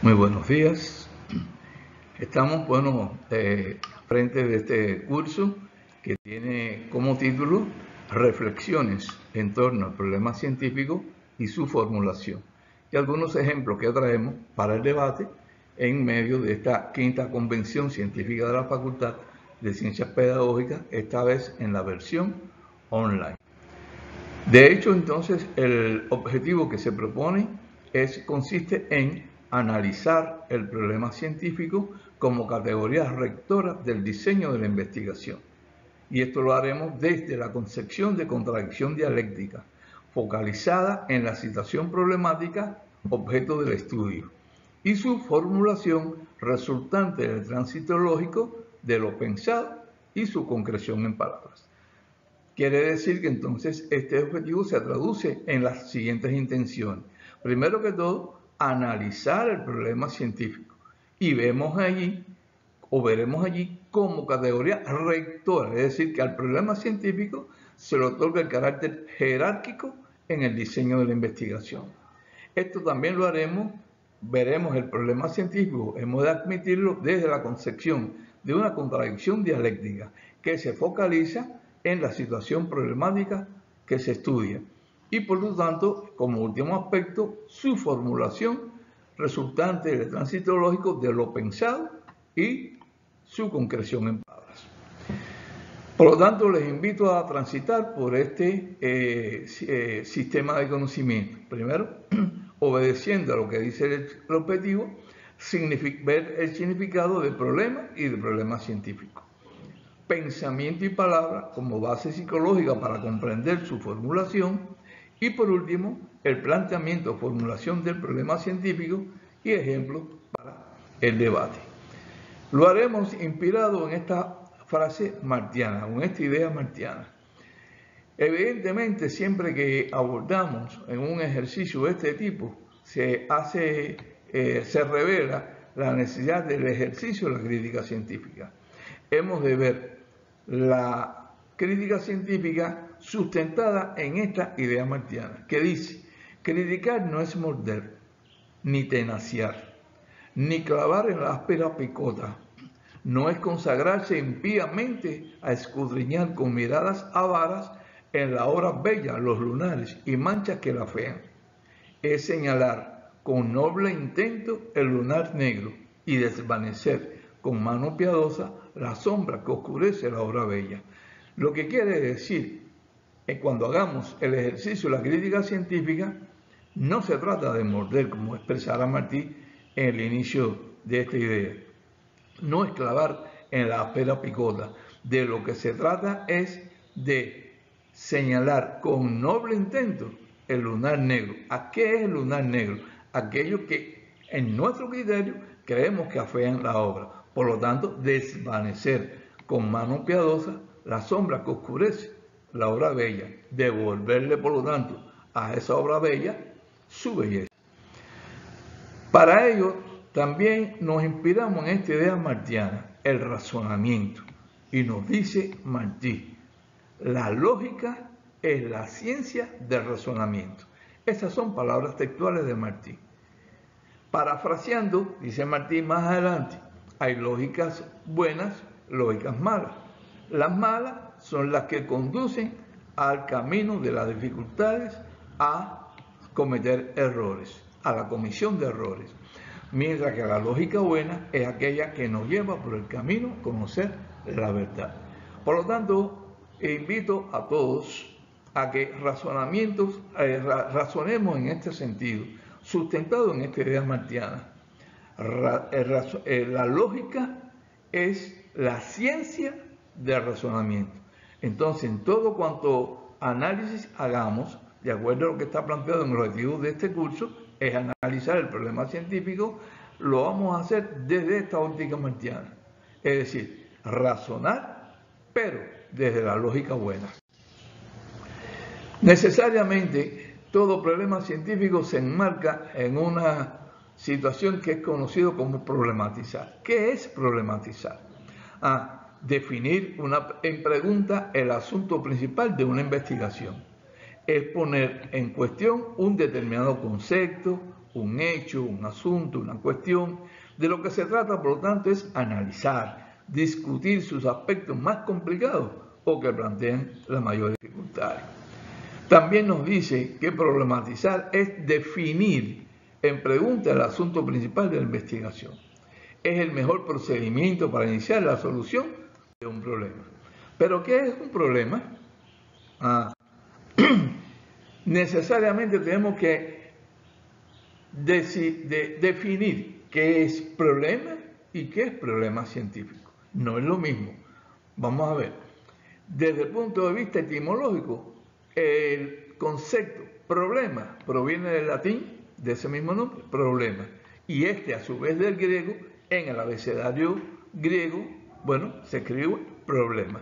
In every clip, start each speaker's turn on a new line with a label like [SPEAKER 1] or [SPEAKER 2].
[SPEAKER 1] Muy buenos días. Estamos, frente de este curso que tiene como título Reflexiones en torno al problema científico y su formulación. Y algunos ejemplos que traemos para el debate en medio de esta quinta convención científica de la Facultad de Ciencias Pedagógicas, esta vez en la versión online. De hecho, entonces, el objetivo que se propone consiste en analizar el problema científico como categoría rectora del diseño de la investigación. Y esto lo haremos desde la concepción de contradicción dialéctica, focalizada en la situación problemática objeto del estudio, y su formulación resultante del tránsito lógico de lo pensado y su concreción en palabras. Quiere decir que entonces este objetivo se traduce en las siguientes intenciones. Primero que todo, analizar el problema científico. Y veremos allí como categoría rectora, es decir, que al problema científico se le otorga el carácter jerárquico en el diseño de la investigación. Esto también lo haremos, veremos el problema científico, hemos de admitirlo desde la concepción de una contradicción dialéctica que se focaliza en la situación problemática que se estudia y por lo tanto, como último aspecto, su formulación resultante del tránsito lógico de lo pensado y su concreción en palabras. Por lo tanto, les invito a transitar por este sistema de conocimiento. Primero, obedeciendo a lo que dice el objetivo, ver el significado del problema y del problema científico. Pensamiento y palabra como base psicológica para comprender su formulación y por último el planteamiento o formulación del problema científico y ejemplos para el debate. Lo haremos inspirado en esta frase martiana, en esta idea martiana. Evidentemente, siempre que abordamos en un ejercicio de este tipo, se revela la necesidad del ejercicio de la crítica científica. Hemos de ver la crítica científica sustentada en esta idea martiana, que dice: criticar no es morder, ni tenaciar, ni clavar en la áspera picota, no es consagrarse impíamente a escudriñar con miradas avaras en la hora bella los lunares y manchas que la fean, es señalar con noble intento el lunar negro y desvanecer con mano piadosa la sombra que oscurece la obra bella. Lo que quiere decir es que cuando hagamos el ejercicio de la crítica científica, no se trata de morder, como expresara Martí en el inicio de esta idea. No es clavar en la áspera picota. De lo que se trata es de señalar con noble intento el lunar negro. ¿A qué es el lunar negro? Aquello que en nuestro criterio creemos que afean la obra. Por lo tanto, desvanecer con mano piadosa la sombra que oscurece la obra bella, devolverle por lo tanto a esa obra bella su belleza. Para ello también nos inspiramos en esta idea martiana, el razonamiento, y nos dice Martí: la lógica es la ciencia del razonamiento. Esas son palabras textuales de Martí. Parafraseando, dice Martí más adelante: hay lógicas buenas, lógicas malas. Las malas son las que conducen al camino de las dificultades a cometer errores, a la comisión de errores. Mientras que la lógica buena es aquella que nos lleva por el camino a conocer la verdad. Por lo tanto, invito a todos a que razonemos en este sentido, sustentado en esta idea martiana. La lógica es la ciencia del razonamiento. Entonces, en todo cuanto análisis hagamos, de acuerdo a lo que está planteado en los objetivos de este curso, es analizar el problema científico, lo vamos a hacer desde esta óptica martiana. Es decir, razonar, pero desde la lógica buena. Necesariamente, todo problema científico se enmarca en una situación que es conocido como problematizar. ¿Qué es problematizar? Definir en pregunta el asunto principal de una investigación. Es poner en cuestión un determinado concepto, un hecho, un asunto, una cuestión. De lo que se trata, por lo tanto, es analizar, discutir sus aspectos más complicados o que plantean la mayor dificultad. También nos dice que problematizar es definir en pregunta el asunto principal de la investigación. Es el mejor procedimiento para iniciar la solución de un problema. ¿Pero qué es un problema? Necesariamente tenemos que definir qué es problema y qué es problema científico. No es lo mismo. Vamos a ver. Desde el punto de vista etimológico, el concepto problema proviene del latín, de ese mismo nombre, problema. Y este, a su vez, del griego, en el abecedario griego, bueno, se escribe problema.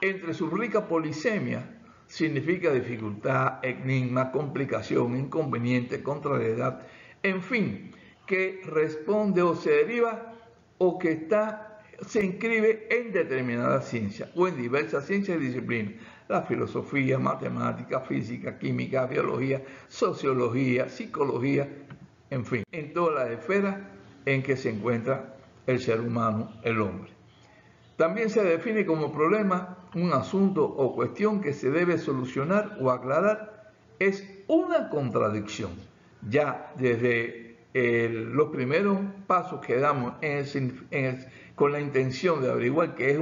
[SPEAKER 1] Entre su rica polisemia, significa dificultad, enigma, complicación, inconveniente, contrariedad, en fin, que responde o se deriva o que se inscribe en determinada ciencia o en diversas ciencias y disciplinas. La filosofía, matemática, física, química, biología, sociología, psicología, en fin, en todas las esferas en que se encuentra el ser humano, el hombre. También se define como problema un asunto o cuestión que se debe solucionar o aclarar. Es una contradicción. Ya desde los primeros pasos que damos con la intención de averiguar qué es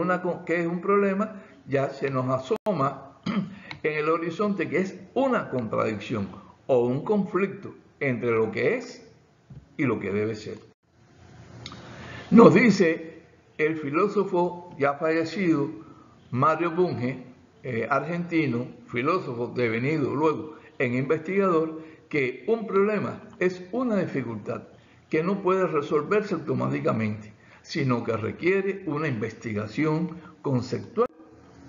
[SPEAKER 1] un problema, ya se nos asoma en el horizonte que es una contradicción o un conflicto entre lo que es y lo que debe ser. Nos dice el filósofo ya fallecido Mario Bunge, argentino, filósofo devenido luego en investigador, que un problema es una dificultad que no puede resolverse automáticamente, sino que requiere una investigación conceptual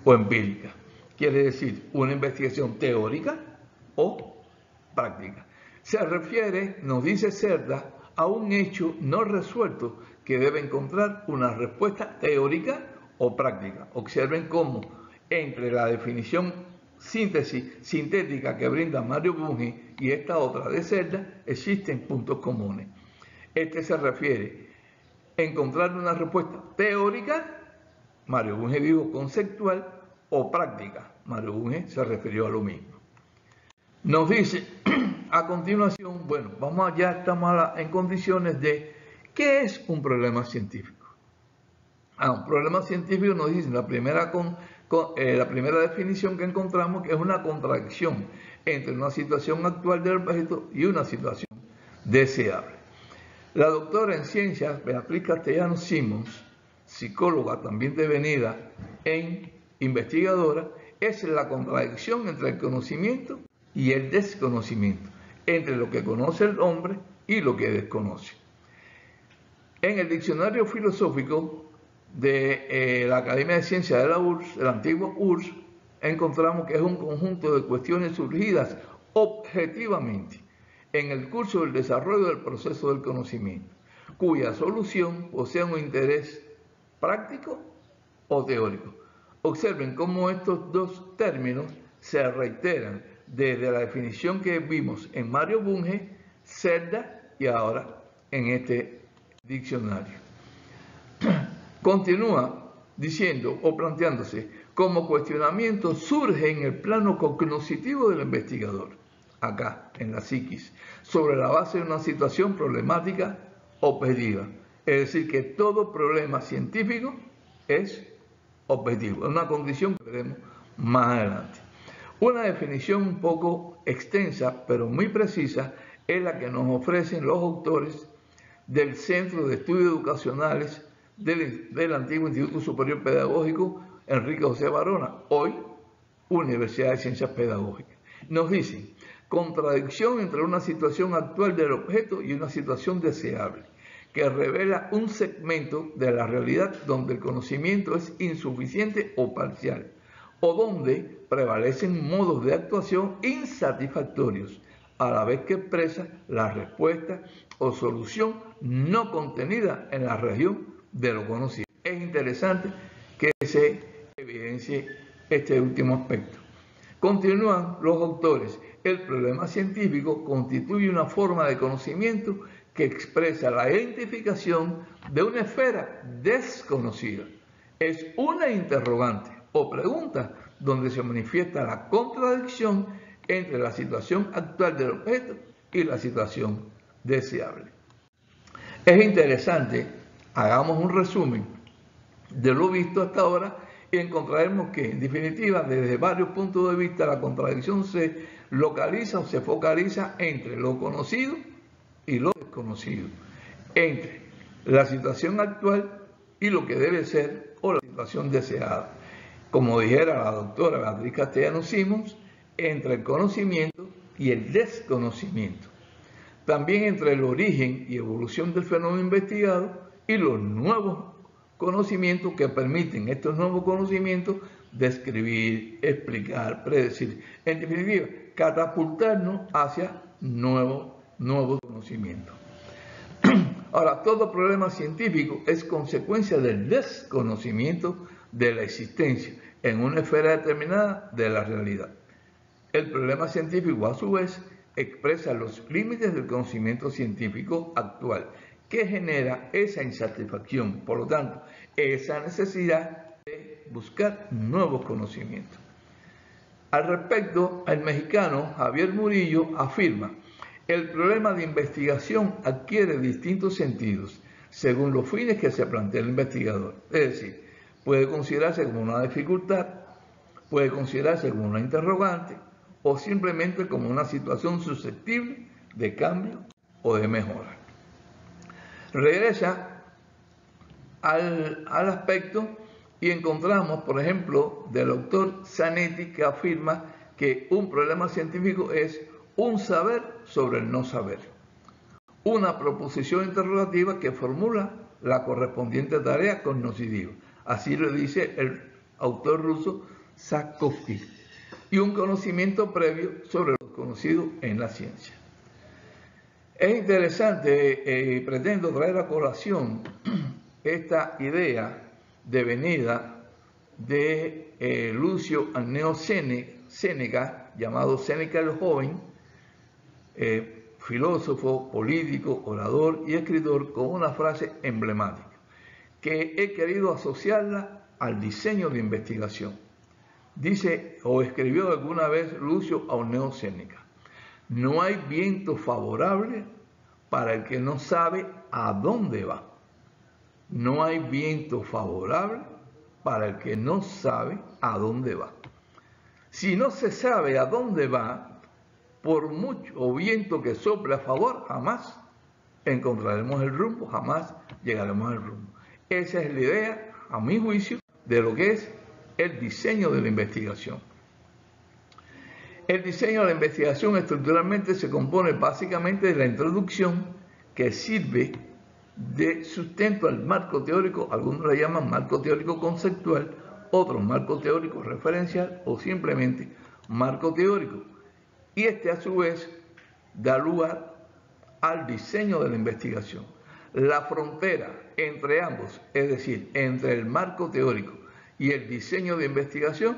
[SPEAKER 1] o empírica. Quiere decir, una investigación teórica o práctica. Se refiere, nos dice Cerda, a un hecho no resuelto que debe encontrar una respuesta teórica o práctica. Observen cómo entre la definición sintética que brinda Mario Bunge y esta otra de Cerda existen puntos comunes. Este se refiere a encontrar una respuesta teórica, Mario Bunge dijo conceptual, o práctica. Mario Bunge se refirió a lo mismo. Nos dice a continuación, bueno, ya estamos en condiciones de ¿qué es un problema científico? Un problema científico nos dice la primera definición que encontramos, que es una contradicción entre una situación actual del objeto y una situación deseable. La doctora en ciencias Beatriz Castellanos Simons, psicóloga también devenida en investigadora, es la contradicción entre el conocimiento y el desconocimiento, entre lo que conoce el hombre y lo que desconoce. En el diccionario filosófico de la Academia de Ciencias de la URSS, el antiguo URSS, encontramos que es un conjunto de cuestiones surgidas objetivamente en el curso del desarrollo del proceso del conocimiento, cuya solución posee un interés práctico o teórico. Observen cómo estos dos términos se reiteran desde la definición que vimos en Mario Bunge, Cerda y ahora en este diccionario. Continúa diciendo o planteándose como cuestionamiento surge en el plano cognoscitivo del investigador, acá en la psiquis, sobre la base de una situación problemática objetiva. Es decir, que todo problema científico es objetivo, es una condición que veremos más adelante. Una definición un poco extensa, pero muy precisa, es la que nos ofrecen los autores del Centro de Estudios Educacionales del antiguo Instituto Superior Pedagógico Enrique José Barona, hoy Universidad de Ciencias Pedagógicas. Nos dicen, contradicción entre una situación actual del objeto y una situación deseable, que revela un segmento de la realidad donde el conocimiento es insuficiente o parcial, o donde prevalecen modos de actuación insatisfactorios, a la vez que expresa la respuesta o solución no contenida en la región de lo conocido. Es interesante que se evidencie este último aspecto. Continúan los autores. el problema científico constituye una forma de conocimiento que expresa la identificación de una esfera desconocida. Es una interrogante o pregunta donde se manifiesta la contradicción entre la situación actual del objeto y la situación deseable. Es interesante, hagamos un resumen de lo visto hasta ahora y encontraremos que, en definitiva, desde varios puntos de vista, la contradicción se localiza o se focaliza entre lo conocido y lo desconocido, entre la situación actual y lo que debe ser o la situación deseada. Como dijera la doctora Beatriz Castellano-Simons, entre el conocimiento y el desconocimiento. También entre el origen y evolución del fenómeno investigado y los nuevos conocimientos que permiten estos nuevos conocimientos describir, explicar, predecir. En definitiva, catapultarnos hacia nuevos conocimientos. Ahora, todo problema científico es consecuencia del desconocimiento de la existencia en una esfera determinada de la realidad. El problema científico, a su vez, expresa los límites del conocimiento científico actual, que genera esa insatisfacción, por lo tanto, esa necesidad de buscar nuevos conocimientos. Al respecto, el mexicano Javier Murillo afirma: el problema de investigación adquiere distintos sentidos según los fines que se plantea el investigador. Es decir, puede considerarse como una dificultad, puede considerarse como una interrogante o simplemente como una situación susceptible de cambio o de mejora. Regresa al aspecto y encontramos, por ejemplo, del autor Zanetti, que afirma que un problema científico es un saber sobre el no saber, una proposición interrogativa que formula la correspondiente tarea cognoscitiva. Así lo dice el autor ruso Sapkowski, y un conocimiento previo sobre lo conocido en la ciencia. Es interesante, pretendo traer a colación esta idea devenida de Lucio Anneo Séneca, llamado Séneca el Joven, filósofo, político, orador y escritor, con una frase emblemática, que he querido asociarla al diseño de investigación. Dice, o escribió alguna vez Lucio Anneo Séneca: no hay viento favorable para el que no sabe a dónde va. No hay viento favorable para el que no sabe a dónde va. Si no se sabe a dónde va, por mucho viento que sople a favor, jamás encontraremos el rumbo, jamás llegaremos al rumbo. Esa es la idea, a mi juicio, de lo que es el diseño de la investigación. El diseño de la investigación estructuralmente se compone básicamente de la introducción, que sirve de sustento al marco teórico. Algunos le llaman marco teórico conceptual, otros marco teórico referencial o simplemente marco teórico. Y este, a su vez, da lugar al diseño de la investigación. La frontera entre ambos, es decir, entre el marco teórico y el diseño de investigación,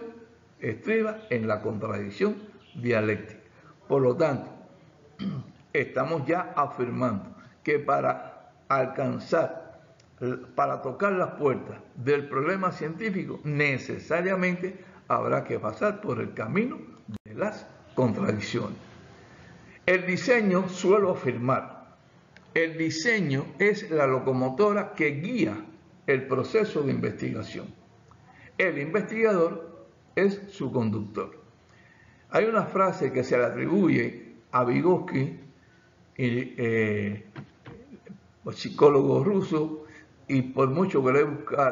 [SPEAKER 1] estriba en la contradicción dialéctica. Por lo tanto, estamos ya afirmando que para alcanzar, para tocar las puertas del problema científico, necesariamente habrá que pasar por el camino de las contradicciones. El diseño, suelo afirmar, el diseño es la locomotora que guía el proceso de investigación. El investigador es su conductor. Hay una frase que se le atribuye a Vygotsky, psicólogo ruso, y por mucho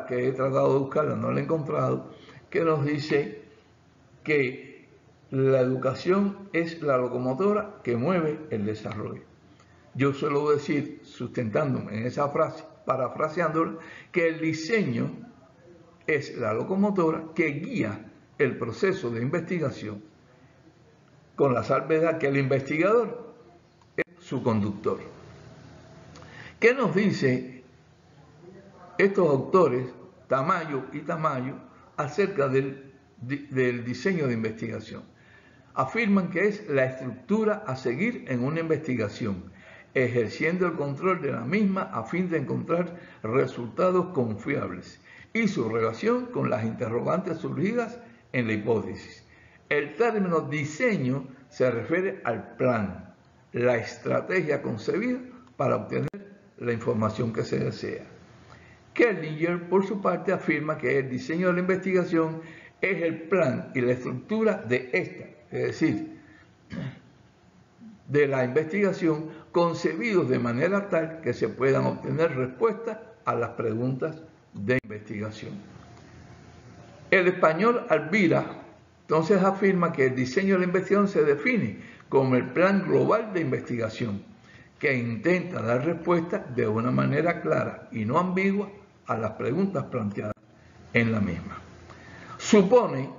[SPEAKER 1] que he tratado de buscarla, no la he encontrado, que nos dice que la educación es la locomotora que mueve el desarrollo. Yo suelo decir, sustentándome en esa frase, parafraseándola, que el diseño es la locomotora que guía el proceso de investigación, con la salvedad que el investigador es su conductor. ¿Qué nos dice estos autores, Tamayo y Tamayo, acerca del diseño de investigación? afirman que es la estructura a seguir en una investigación, ejerciendo el control de la misma a fin de encontrar resultados confiables y su relación con las interrogantes surgidas en la hipótesis. El término diseño se refiere al plan, la estrategia concebida para obtener la información que se desea. Kellinger, por su parte, afirma que el diseño de la investigación es el plan y la estructura de esta, es decir, de la investigación, concebidos de manera tal que se puedan obtener respuestas a las preguntas de investigación. El español Alvira entonces afirma que el diseño de la investigación se define como el plan global de investigación, que intenta dar respuesta de una manera clara y no ambigua a las preguntas planteadas en la misma. Supone,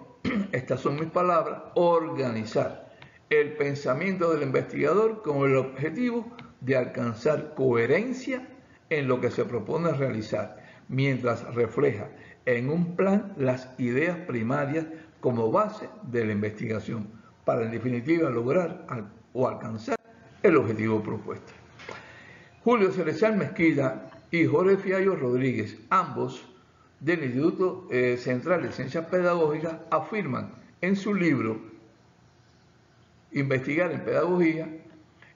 [SPEAKER 1] estas son mis palabras, organizar el pensamiento del investigador con el objetivo de alcanzar coherencia en lo que se propone realizar, mientras refleja en un plan las ideas primarias como base de la investigación, para en definitiva lograr o alcanzar el objetivo propuesto. Julio Cerezal Mezquita y Jorge Fiallo Rodríguez, ambos del Instituto Central de Ciencias Pedagógicas, afirman en su libro Investigar en Pedagogía: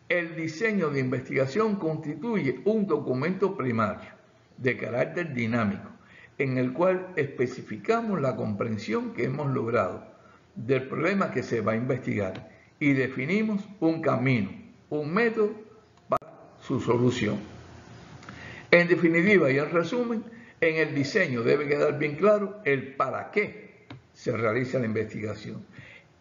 [SPEAKER 1] el diseño de investigación constituye un documento primario de carácter dinámico, en el cual especificamos la comprensión que hemos logrado del problema que se va a investigar y definimos un camino, un método para su solución. En definitiva y en resumen, en el diseño debe quedar bien claro el para qué se realiza la investigación,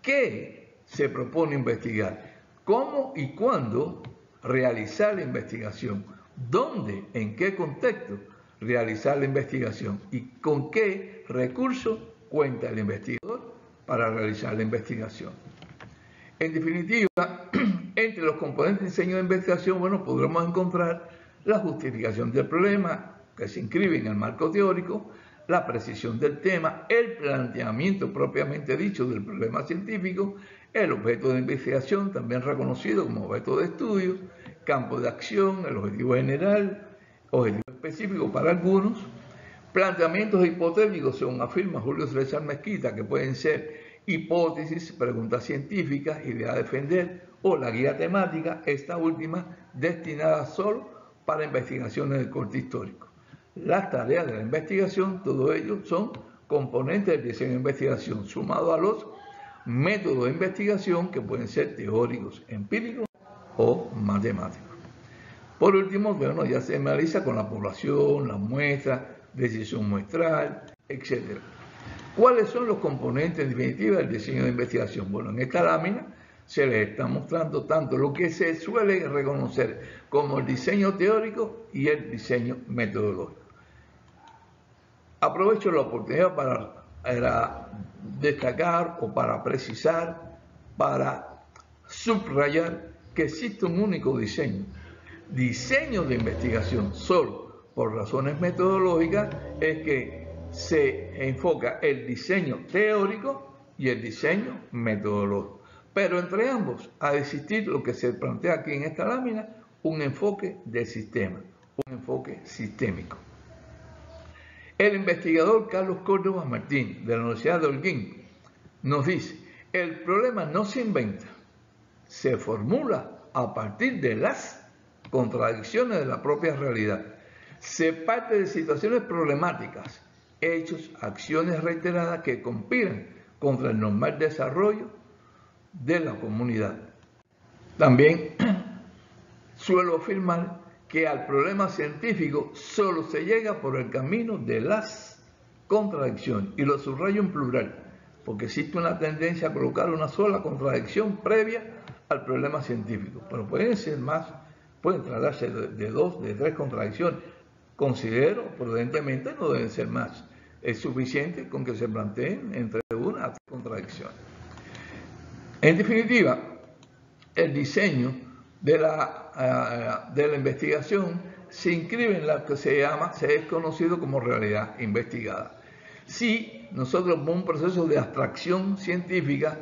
[SPEAKER 1] qué se propone investigar, cómo y cuándo realizar la investigación, dónde, en qué contexto realizar la investigación y con qué recursos cuenta el investigador para realizar la investigación. En definitiva, entre los componentes de diseño de investigación, podremos encontrar la justificación del problema, que se inscribe en el marco teórico, la precisión del tema, el planteamiento propiamente dicho del problema científico, el objeto de investigación, también reconocido como objeto de estudio, campo de acción, el objetivo general, objetivo específico para algunos, planteamientos hipotéticos, según afirma Julio Cerezal Mezquita, que pueden ser hipótesis, preguntas científicas, idea a defender o la guía temática, esta última destinada solo para investigaciones del corte histórico. Las tareas de la investigación, todo ello son componentes del diseño de investigación, sumado a los métodos de investigación que pueden ser teóricos, empíricos o matemáticos. Por último, ya se analiza con la población, las muestras, decisión muestral, etc. ¿Cuáles son los componentes en definitiva del diseño de investigación? En esta lámina se les está mostrando tanto lo que se suele reconocer como el diseño teórico y el diseño metodológico. Aprovecho la oportunidad para destacar o para precisar, para subrayar que existe un único diseño de investigación solo por razones metodológicas, es que se enfoca el diseño teórico y el diseño metodológico. Pero entre ambos ha de existir lo que se plantea aquí en esta lámina, un enfoque de sistema, un enfoque sistémico. El investigador Carlos Córdoba Martín, de la Universidad de Holguín, nos dice: el problema no se inventa, se formula a partir de las contradicciones de la propia realidad. Se parte de situaciones problemáticas, hechos, acciones reiteradas que conspiran contra el normal desarrollo de la comunidad. También suelo afirmar que al problema científico solo se llega por el camino de las contradicciones, y lo subrayo en plural, porque existe una tendencia a colocar una sola contradicción previa al problema científico, pero pueden ser más, pueden tratarse de dos, de tres contradicciones. Considero prudentemente no deben ser más, es suficiente con que se planteen entre una a tres contradicciones. En definitiva, el diseño de la investigación se inscribe en lo que se es conocido como realidad investigada. Si nosotros, por un proceso de abstracción científica,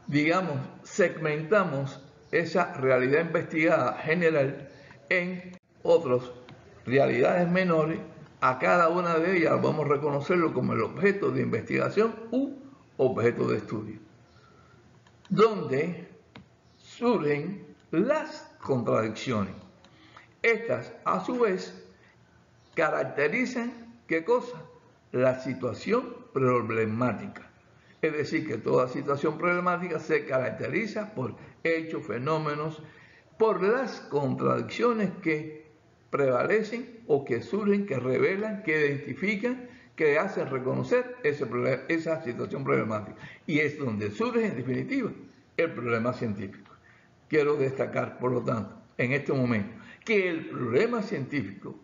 [SPEAKER 1] digamos, segmentamos esa realidad investigada general en otras realidades menores. A cada una de ellas vamos a reconocerlo como el objeto de investigación u objeto de estudio, donde surgen las contradicciones. Estas, a su vez, caracterizan, ¿qué cosa? La situación problemática. Es decir, que toda situación problemática se caracteriza por hechos, fenómenos, por las contradicciones que prevalecen o que surgen, que revelan, que identifican, que hacen reconocer esa situación problemática. Y es donde surge, en definitiva, el problema científico. Quiero destacar, por lo tanto, en este momento, que el problema científico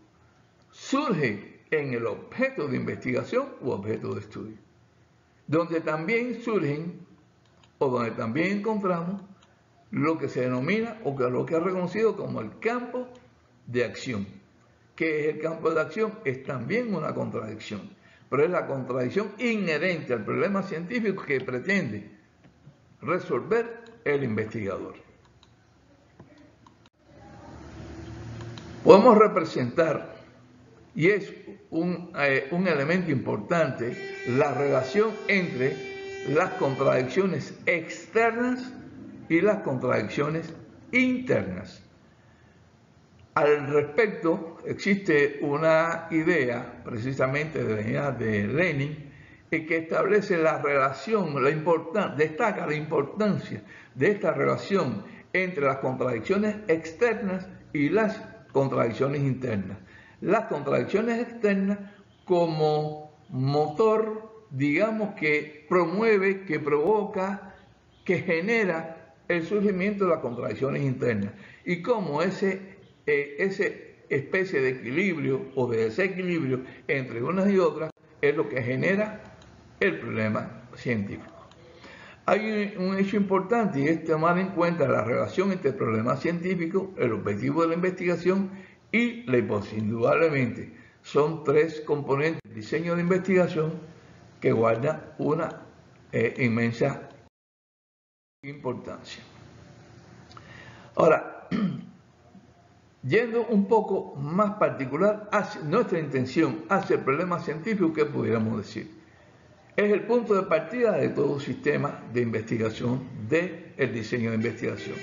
[SPEAKER 1] surge en el objeto de investigación u objeto de estudio, donde también surgen o donde también encontramos lo que se denomina o que lo que ha reconocido como el campo de acción. ¿Qué es el campo de acción? Es también una contradicción, pero es la contradicción inherente al problema científico que pretende resolver el investigador. Podemos representar, y es un elemento importante, la relación entre las contradicciones externas y las contradicciones internas. Al respecto, existe una idea, precisamente de la idea de Lenin, que establece la relación, destaca la importancia de esta relación entre las contradicciones externas y las contradicciones internas. Las contradicciones externas como motor, digamos, que promueve, que provoca, que genera el surgimiento de las contradicciones internas. Y como esa especie de equilibrio o de desequilibrio entre unas y otras es lo que genera el problema científico. Hay un hecho importante y es tomar en cuenta la relación entre el problema científico, el objetivo de la investigación y la hipótesis. Indudablemente son tres componentes del diseño de investigación que guardan una inmensa importancia. Ahora, yendo un poco más particular hacia nuestra intención hacia el problema científico, ¿qué pudiéramos decir? Es el punto de partida de todo sistema de investigación, del diseño de investigación.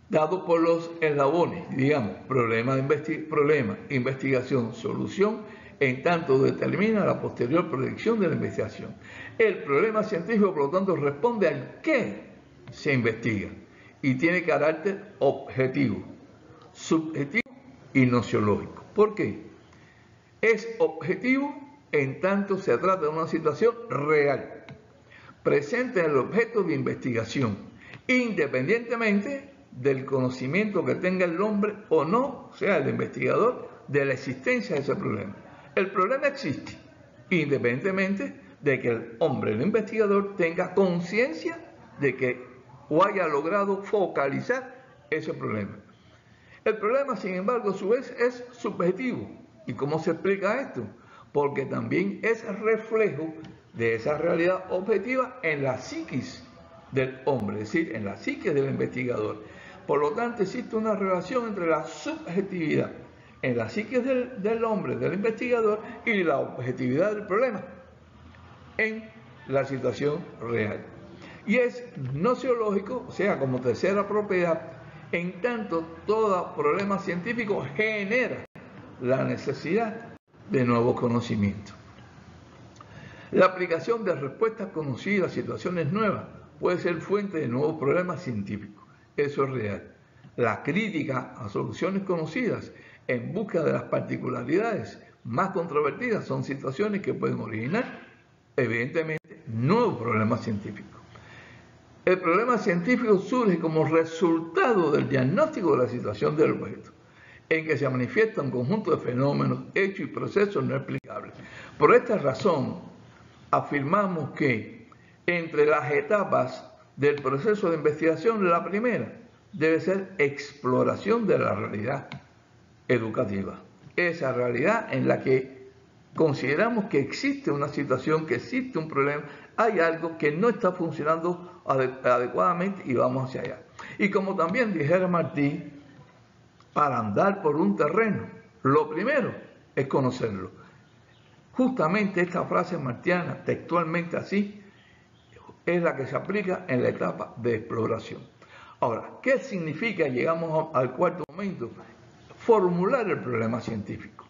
[SPEAKER 1] Dado por los eslabones, digamos, problema, investigación, solución, en tanto determina la posterior proyección de la investigación. El problema científico, por lo tanto, responde al qué se investiga y tiene carácter objetivo, subjetivo y nociológico. ¿Por qué? Es objetivo en tanto se trata de una situación real, presente en el objeto de investigación, independientemente del conocimiento que tenga el hombre o no, sea el investigador, de la existencia de ese problema. El problema existe, independientemente de que el hombre, el investigador, tenga conciencia de que o haya logrado focalizar ese problema. El problema, sin embargo, a su vez es subjetivo. ¿Y cómo se explica esto? Porque también es reflejo de esa realidad objetiva en la psiquis del hombre, es decir, en la psiquis del investigador. Por lo tanto, existe una relación entre la subjetividad en la psiquis del hombre, del investigador, y la objetividad del problema en la situación real. Y es nociológico, o sea, como tercera propiedad, en tanto todo problema científico genera la necesidad de nuevos conocimientos. La aplicación de respuestas conocidas a situaciones nuevas puede ser fuente de nuevos problemas científicos. Eso es real. La crítica a soluciones conocidas en busca de las particularidades más controvertidas son situaciones que pueden originar, evidentemente, nuevos problemas científicos. El problema científico surge como resultado del diagnóstico de la situación del objeto, en que se manifiesta un conjunto de fenómenos, hechos y procesos no explicables. Por esta razón, afirmamos que entre las etapas del proceso de investigación, la primera debe ser exploración de la realidad educativa. Esa realidad en la que consideramos que existe una situación, que existe un problema, hay algo que no está funcionando adecuadamente y vamos hacia allá. Y como también dijera Martí, para andar por un terreno, lo primero es conocerlo. Justamente esta frase martiana, textualmente así, es la que se aplica en la etapa de exploración. Ahora, ¿qué significa? Llegamos al cuarto momento, formular el problema científico.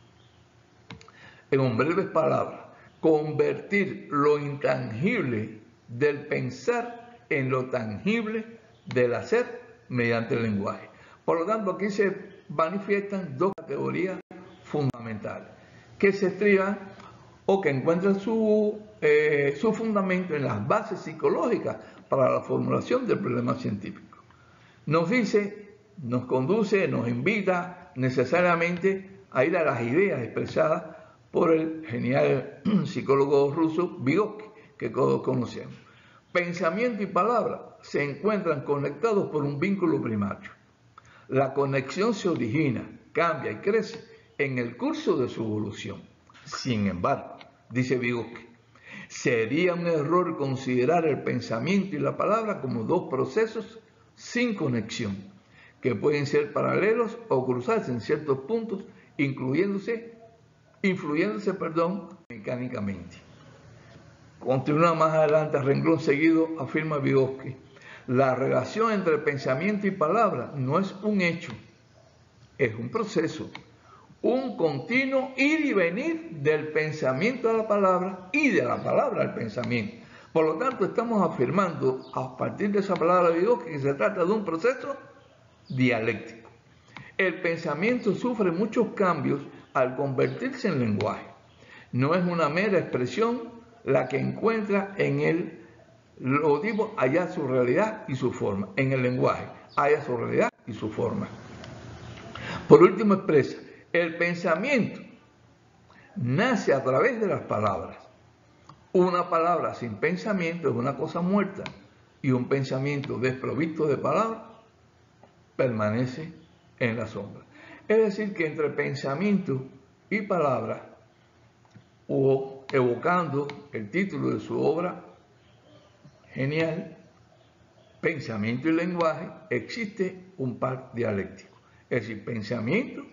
[SPEAKER 1] En breves palabras, convertir lo intangible del pensar en lo tangible del hacer mediante el lenguaje. Por lo tanto, aquí se manifiestan dos categorías fundamentales que se estriban o que encuentran su fundamento en las bases psicológicas para la formulación del problema científico. Nos dice, nos conduce, nos invita necesariamente a ir a las ideas expresadas por el genial psicólogo ruso Vygotsky, que todos conocemos. Pensamiento y palabra se encuentran conectados por un vínculo primario. La conexión se origina, cambia y crece en el curso de su evolución. Sin embargo, dice Vygotsky, sería un error considerar el pensamiento y la palabra como dos procesos sin conexión, que pueden ser paralelos o cruzarse en ciertos puntos, influyéndose mecánicamente. Continúa más adelante, renglón seguido, afirma Vygotsky, la relación entre pensamiento y palabra no es un hecho, es un proceso, un continuo ir y venir del pensamiento a la palabra y de la palabra al pensamiento. Por lo tanto, estamos afirmando a partir de esa palabra de Vygotsky que se trata de un proceso dialéctico. El pensamiento sufre muchos cambios al convertirse en lenguaje. No es una mera expresión la que encuentra en el logotipo, halla su realidad y su forma. En el lenguaje, halla su realidad y su forma. Por último, expresa, el pensamiento nace a través de las palabras. Una palabra sin pensamiento es una cosa muerta y un pensamiento desprovisto de palabras permanece en la sombra. Es decir, que entre pensamiento y palabra, o evocando el título de su obra genial, Pensamiento y lenguaje, existe un par dialéctico. Es decir, pensamiento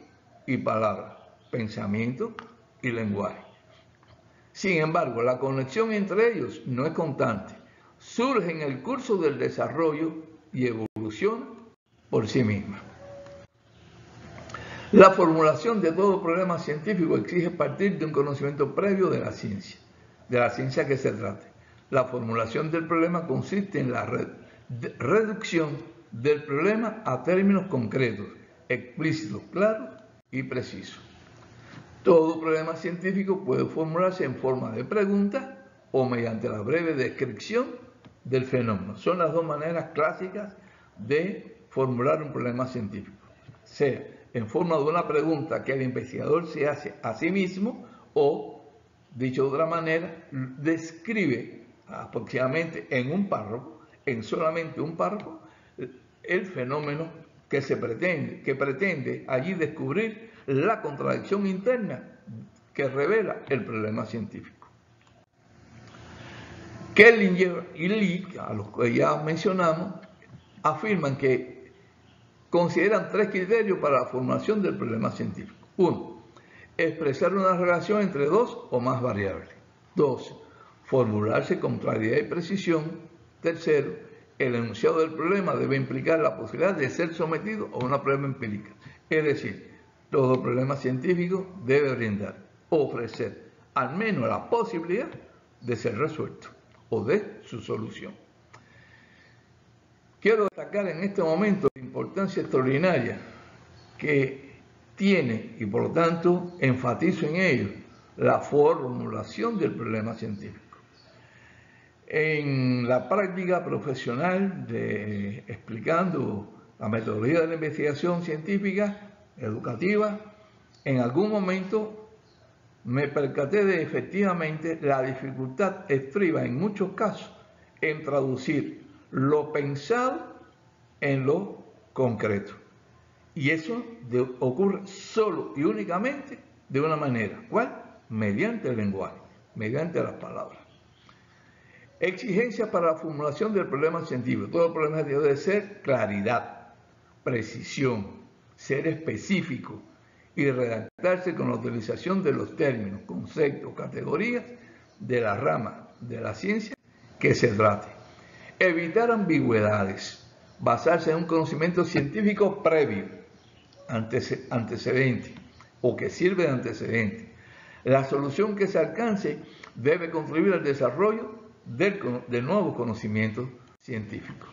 [SPEAKER 1] y palabra, pensamiento y lenguaje. Sin embargo, la conexión entre ellos no es constante. Surge en el curso del desarrollo y evoluciona por sí misma. La formulación de todo problema científico exige partir de un conocimiento previo de la ciencia que se trate. La formulación del problema consiste en la reducción del problema a términos concretos, explícitos, claros y precisos. Todo problema científico puede formularse en forma de pregunta o mediante la breve descripción del fenómeno. Son las dos maneras clásicas de formular un problema científico. Sea en forma de una pregunta que el investigador se hace a sí mismo o, dicho de otra manera, describe aproximadamente en un párrafo, en solamente un párrafo, el fenómeno que pretende allí descubrir la contradicción interna que revela el problema científico. Kellinger y Lee, a los que ya mencionamos, afirman que consideran tres criterios para la formulación del problema científico. 1. Expresar una relación entre dos o más variables. 2. Formularse con claridad y precisión. 3. El enunciado del problema debe implicar la posibilidad de ser sometido a una prueba empírica. Es decir, todo problema científico debe brindar, ofrecer al menos la posibilidad de ser resuelto o de su solución. Quiero destacar en este momento la importancia extraordinaria que tiene, y por lo tanto enfatizo en ello, la formulación del problema científico. En la práctica profesional explicando la metodología de la investigación científica, educativa, en algún momento me percaté de efectivamente la dificultad estriba en muchos casos en traducir lo pensado en lo concreto. Y eso ocurre solo y únicamente de una manera. ¿Cuál? Mediante el lenguaje, mediante las palabras. Exigencias para la formulación del problema científico. Todo problema científico debe ser claridad, precisión, ser específico y redactarse con la utilización de los términos, conceptos, categorías de la rama de la ciencia que se trate. Evitar ambigüedades, basarse en un conocimiento científico previo, antecedente, o que sirve de antecedente. La solución que se alcance debe contribuir al desarrollo de nuevos conocimientos científicos.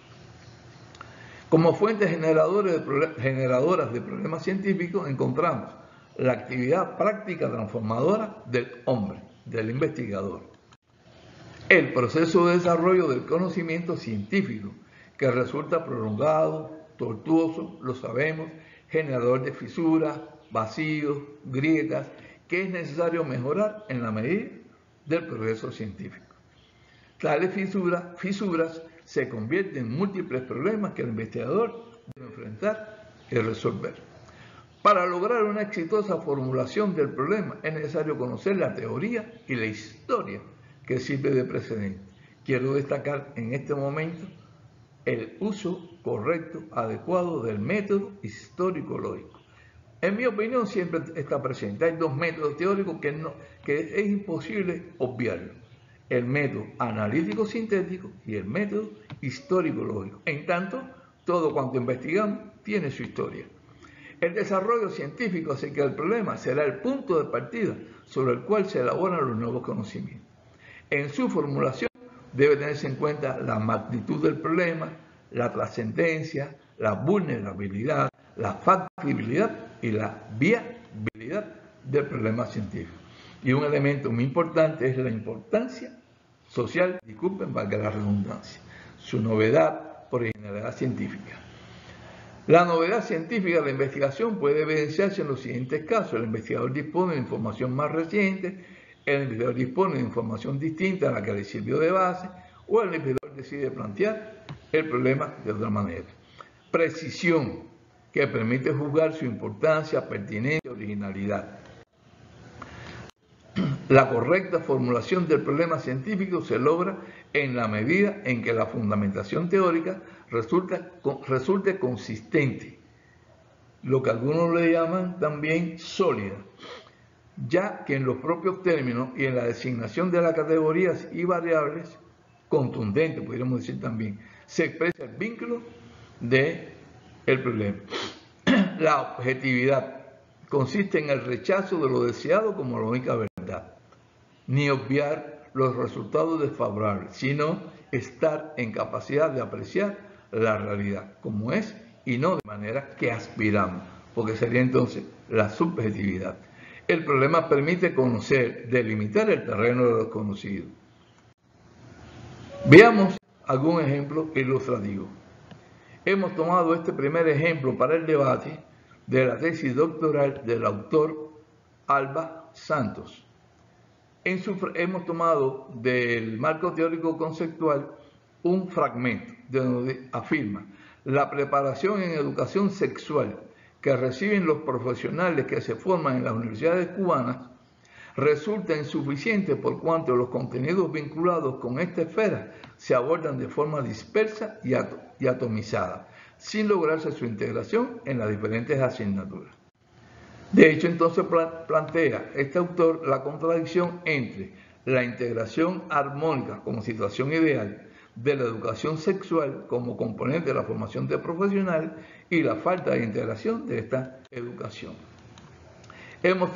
[SPEAKER 1] Como fuentes generadoras de problemas científicos encontramos la actividad práctica transformadora del hombre, del investigador. El proceso de desarrollo del conocimiento científico, que resulta prolongado, tortuoso, lo sabemos, generador de fisuras, vacíos, grietas, que es necesario mejorar en la medida del progreso científico. Tales fisuras se convierten en múltiples problemas que el investigador debe enfrentar y resolver. Para lograr una exitosa formulación del problema es necesario conocer la teoría y la historia que sirve de precedente. Quiero destacar en este momento el uso correcto, adecuado del método histórico-lógico. En mi opinión siempre está presente. Hay dos métodos teóricos que es imposible obviarlo. El método analítico-sintético y el método histórico-lógico. En tanto, todo cuanto investigamos tiene su historia. El desarrollo científico hace que el problema será el punto de partida sobre el cual se elaboran los nuevos conocimientos. En su formulación debe tenerse en cuenta la magnitud del problema, la trascendencia, la vulnerabilidad, la factibilidad y la viabilidad del problema científico. Y un elemento muy importante es la importancia social, disculpen, valga la redundancia, su novedad, originalidad científica. La novedad científica de la investigación puede evidenciarse en los siguientes casos. El investigador dispone de información más reciente, el investigador dispone de información distinta a la que le sirvió de base, o el investigador decide plantear el problema de otra manera. Precisión, que permite juzgar su importancia, pertinencia, originalidad. La correcta formulación del problema científico se logra en la medida en que la fundamentación teórica resulte consistente, lo que algunos le llaman también sólida, ya que en los propios términos y en la designación de las categorías y variables, contundente, podríamos decir también, se expresa el vínculo del problema. La objetividad consiste en el rechazo de lo deseado como la única verdad, ni obviar los resultados desfavorables, sino estar en capacidad de apreciar la realidad como es y no de manera que aspiramos, porque sería entonces la subjetividad. El problema permite conocer, delimitar el terreno de lo conocido. Veamos algún ejemplo ilustrativo. Hemos tomado este primer ejemplo para el debate de la tesis doctoral del autor Alba Santos. Hemos tomado del marco teórico conceptual un fragmento de donde afirma: la preparación en educación sexual que reciben los profesionales que se forman en las universidades cubanas resulta insuficiente por cuanto los contenidos vinculados con esta esfera se abordan de forma dispersa y atomizada, sin lograrse su integración en las diferentes asignaturas. De hecho, entonces plantea este autor la contradicción entre la integración armónica como situación ideal de la educación sexual como componente de la formación de profesional y la falta de integración de esta educación. Hemos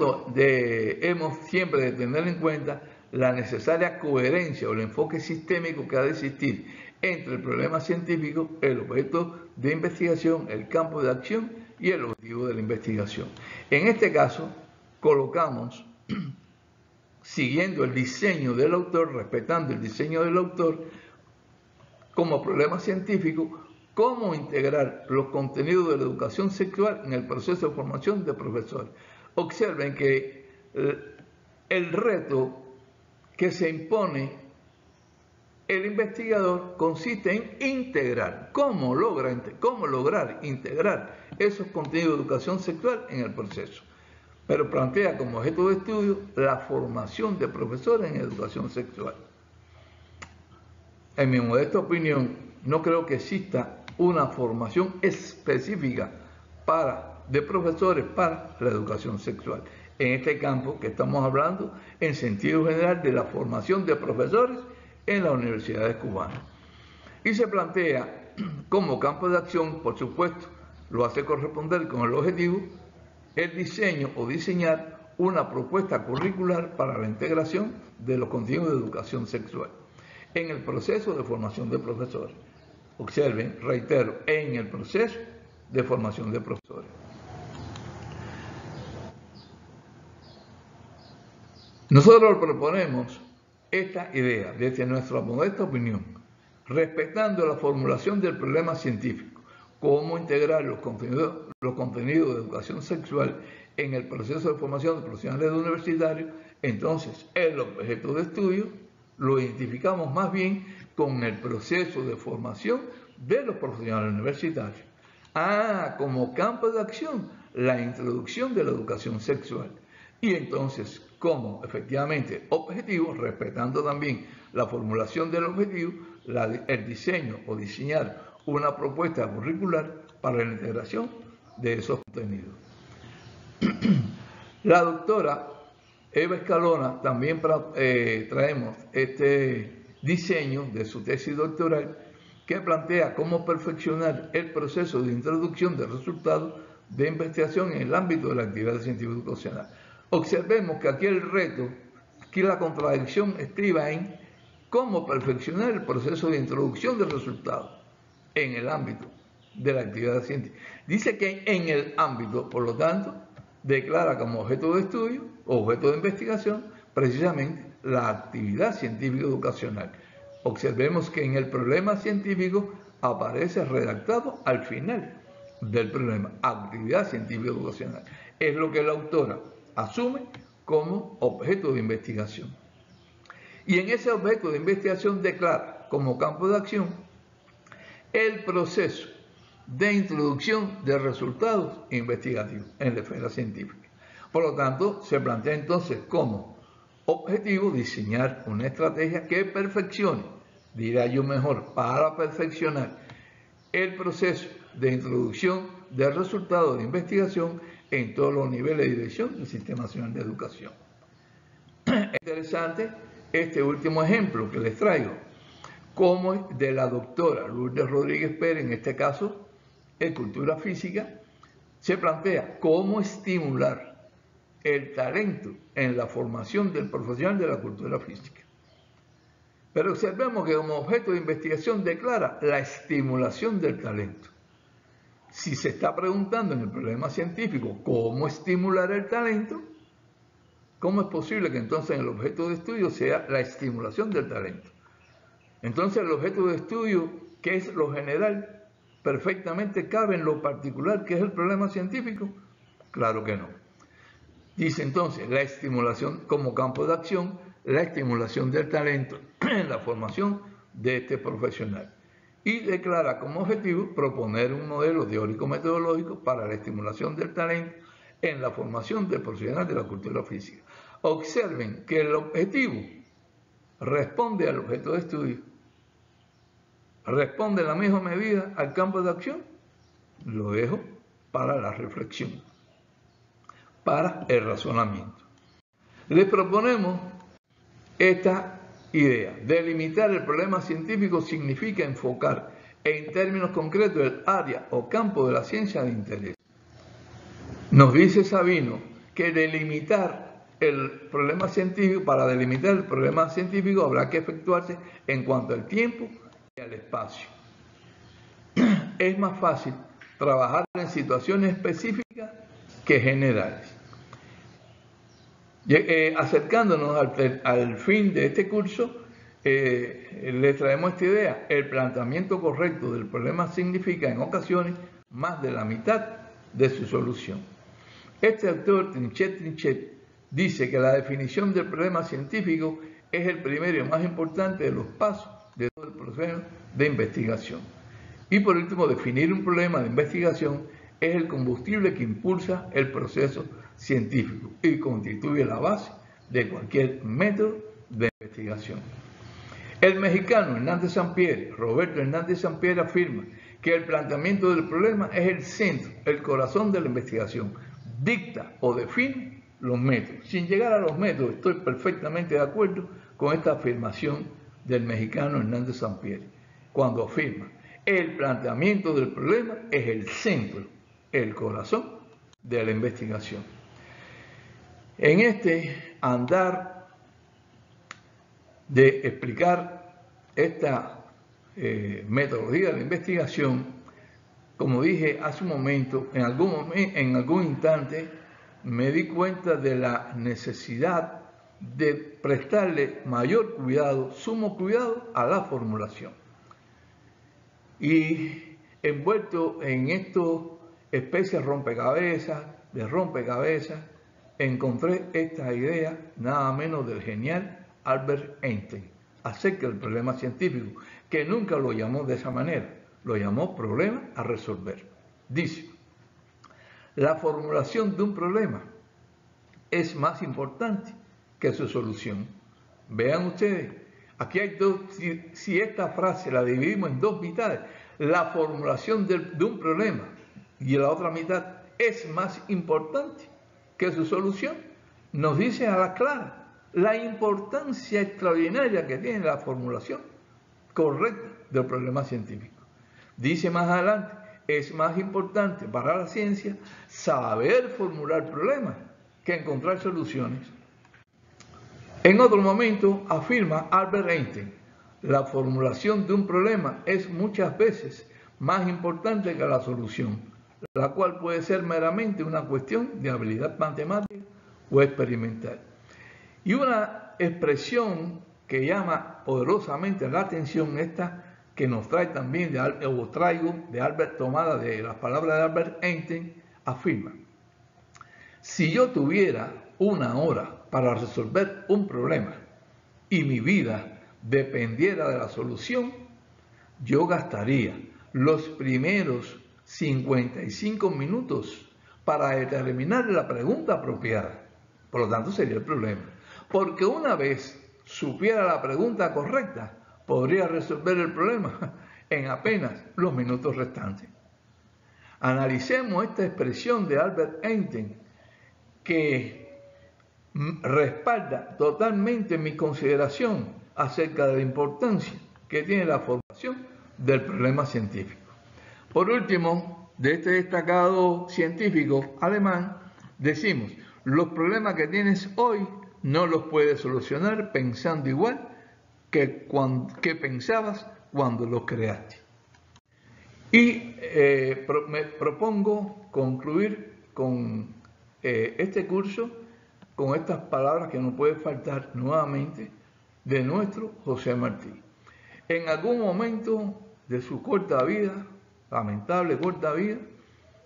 [SPEAKER 1] siempre de tener en cuenta la necesaria coherencia o el enfoque sistémico que ha de existir entre el problema científico, el objeto de investigación, el campo de acción y el objetivo de la investigación. En este caso, colocamos, siguiendo el diseño del autor, respetando el diseño del autor, como problema científico, cómo integrar los contenidos de la educación sexual en el proceso de formación de profesores. Observen que el reto que se impone el investigador consiste en integrar. ¿Cómo lograr integrar esos contenidos de educación sexual en el proceso? Pero plantea como objeto de estudio la formación de profesores en educación sexual. en mi modesta opinión, no creo que exista una formación específica de profesores para la educación sexual. En este campo que estamos hablando, en sentido general, de la formación de profesores en las universidades cubanas. Y se plantea como campo de acción, por supuesto, lo hace corresponder con el objetivo, el diseño o diseñar una propuesta curricular para la integración de los contenidos de educación sexual en el proceso de formación de profesores. Observen, reitero, en el proceso de formación de profesores. Nosotros proponemos esta idea, desde nuestra modesta opinión, respetando la formulación del problema científico, cómo integrar los contenidos de educación sexual en el proceso de formación de profesionales universitarios. Entonces, el objeto de estudio lo identificamos más bien con el proceso de formación de los profesionales universitarios. Como campo de acción, la introducción de la educación sexual. Y entonces, como efectivamente objetivo, respetando también la formulación del objetivo, el diseño o diseñar una propuesta curricular para la integración de esos contenidos. La doctora Eva Escalona también traemos este diseño de su tesis doctoral que plantea cómo perfeccionar el proceso de introducción de resultados de investigación en el ámbito de la actividad científica educacional. Observemos que aquí el reto, aquí la contradicción estriba en cómo perfeccionar el proceso de introducción de resultados en el ámbito de la actividad científica. Dice que en el ámbito, por lo tanto, declara como objeto de estudio o objeto de investigación precisamente la actividad científica educacional. Observemos que en el problema científico aparece redactado al final del problema, actividad científica educacional. Es lo que la autora asume como objeto de investigación. Y en ese objeto de investigación declara como campo de acción el proceso de introducción de resultados investigativos en la esfera científica. Por lo tanto, se plantea entonces como objetivo diseñar una estrategia que perfeccione, diría yo mejor, para perfeccionar el proceso de introducción de resultados de investigación en todos los niveles de dirección del Sistema Nacional de Educación. Es interesante este último ejemplo que les traigo, como de la doctora Lourdes Rodríguez Pérez, en este caso en Cultura Física, se plantea cómo estimular el talento en la formación del profesional de la cultura física. Pero observemos que como objeto de investigación declara la estimulación del talento. Si se está preguntando en el problema científico cómo estimular el talento, ¿cómo es posible que entonces el objeto de estudio sea la estimulación del talento? Entonces el objeto de estudio, que es lo general, perfectamente cabe en lo particular, que es el problema científico. Claro que no. Dice entonces la estimulación como campo de acción, la estimulación del talento en la formación de este profesional. Y declara como objetivo proponer un modelo teórico-metodológico para la estimulación del talento en la formación del profesional de la cultura física. Observen que el objetivo responde al objeto de estudio. ¿Responde en la misma medida al campo de acción? Lo dejo para la reflexión, para el razonamiento. Les proponemos esta idea. Delimitar el problema científico significa enfocar en términos concretos el área o campo de la ciencia de interés. Nos dice Sabino que delimitar el problema científico, para delimitar el problema científico habrá que efectuarse en cuanto al tiempo y al espacio. Es más fácil trabajar en situaciones específicas que generales. Acercándonos al fin de este curso, les traemos esta idea. El planteamiento correcto del problema significa en ocasiones más de la mitad de su solución. Este autor, Trinchet, dice que la definición del problema científico es el primero y más importante de los pasos de todo el proceso de investigación. Y por último, definir un problema de investigación es el combustible que impulsa el proceso científico y constituye la base de cualquier método de investigación. El mexicano Hernández Sampieri, Roberto Hernández Sampieri, afirma que el planteamiento del problema es el centro, el corazón de la investigación. Dicta o define los métodos. Sin llegar a los métodos, estoy perfectamente de acuerdo con esta afirmación del mexicano Hernández Sampieri, cuando afirma: el planteamiento del problema es el centro, el corazón de la investigación. En este andar de explicar esta metodología de la investigación, como dije hace un momento, en algún instante me di cuenta de la necesidad de prestarle mayor cuidado, sumo cuidado a la formulación. Y envuelto en esto, especie de rompecabezas, encontré esta idea nada menos del genial Albert Einstein acerca del problema científico, que nunca lo llamó de esa manera, lo llamó problema a resolver. Dice: la formulación de un problema es más importante que su solución. Vean ustedes, aquí hay dos, si esta frase la dividimos en dos mitades, la formulación de un problema y la otra mitad es más importante que su solución, nos dice a la clara la importancia extraordinaria que tiene la formulación correcta del problema científico. Dice más adelante: es más importante para la ciencia saber formular problemas que encontrar soluciones. En otro momento afirma Albert Einstein: la formulación de un problema es muchas veces más importante que la solución, la cual puede ser meramente una cuestión de habilidad matemática o experimental. Y una expresión que llama poderosamente la atención, esta que nos trae también, tomada de las palabras de Albert Einstein, afirma: si yo tuviera una hora para resolver un problema y mi vida dependiera de la solución, yo gastaría los primeros 55 minutos para determinar la pregunta apropiada. Por lo tanto, sería el problema. Porque una vez supiera la pregunta correcta, podría resolver el problema en apenas los minutos restantes. Analicemos esta expresión de Albert Einstein, que respalda totalmente mi consideración acerca de la importancia que tiene la formación del problema científico. Por último, de este destacado científico alemán, decimos: los problemas que tienes hoy no los puedes solucionar pensando igual que pensabas cuando los creaste. Y me propongo concluir con este curso con estas palabras que no puede faltar nuevamente de nuestro José Martí. En algún momento de su corta vida, lamentable corta vida,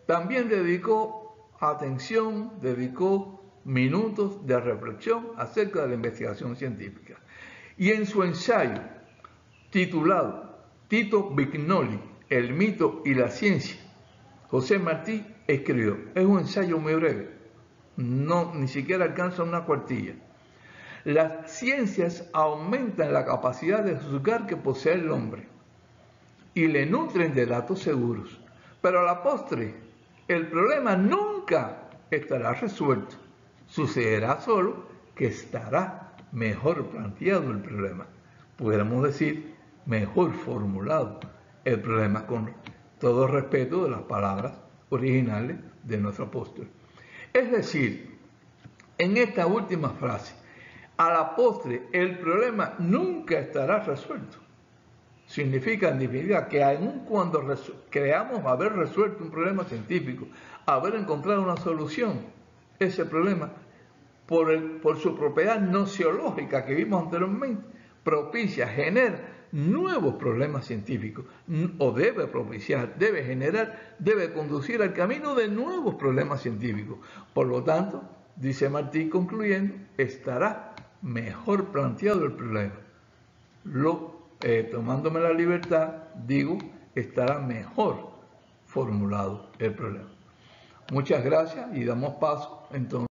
[SPEAKER 1] también dedicó atención, dedicó minutos de reflexión acerca de la investigación científica. Y en su ensayo titulado Tito Vignoli, el mito y la ciencia, José Martí escribió: es un ensayo muy breve, ni siquiera alcanza una cuartilla. Las ciencias aumentan la capacidad de juzgar que posee el hombre y le nutren de datos seguros, pero a la postre el problema nunca estará resuelto. Sucederá solo que estará mejor planteado el problema, pudiéramos decir mejor formulado el problema, con todo respeto de las palabras originales de nuestro apóstol. Es decir, en esta última frase, a la postre el problema nunca estará resuelto. Significa, en definitiva, que aun cuando creamos haber resuelto un problema científico, haber encontrado una solución, ese problema, por su propiedad nociológica que vimos anteriormente, genera nuevos problemas científicos, o debe conducir al camino de nuevos problemas científicos. Por lo tanto, dice Martí concluyendo, estará mejor planteado el problema. Tomándome la libertad, digo, estará mejor formulado el problema. Muchas gracias y damos paso entonces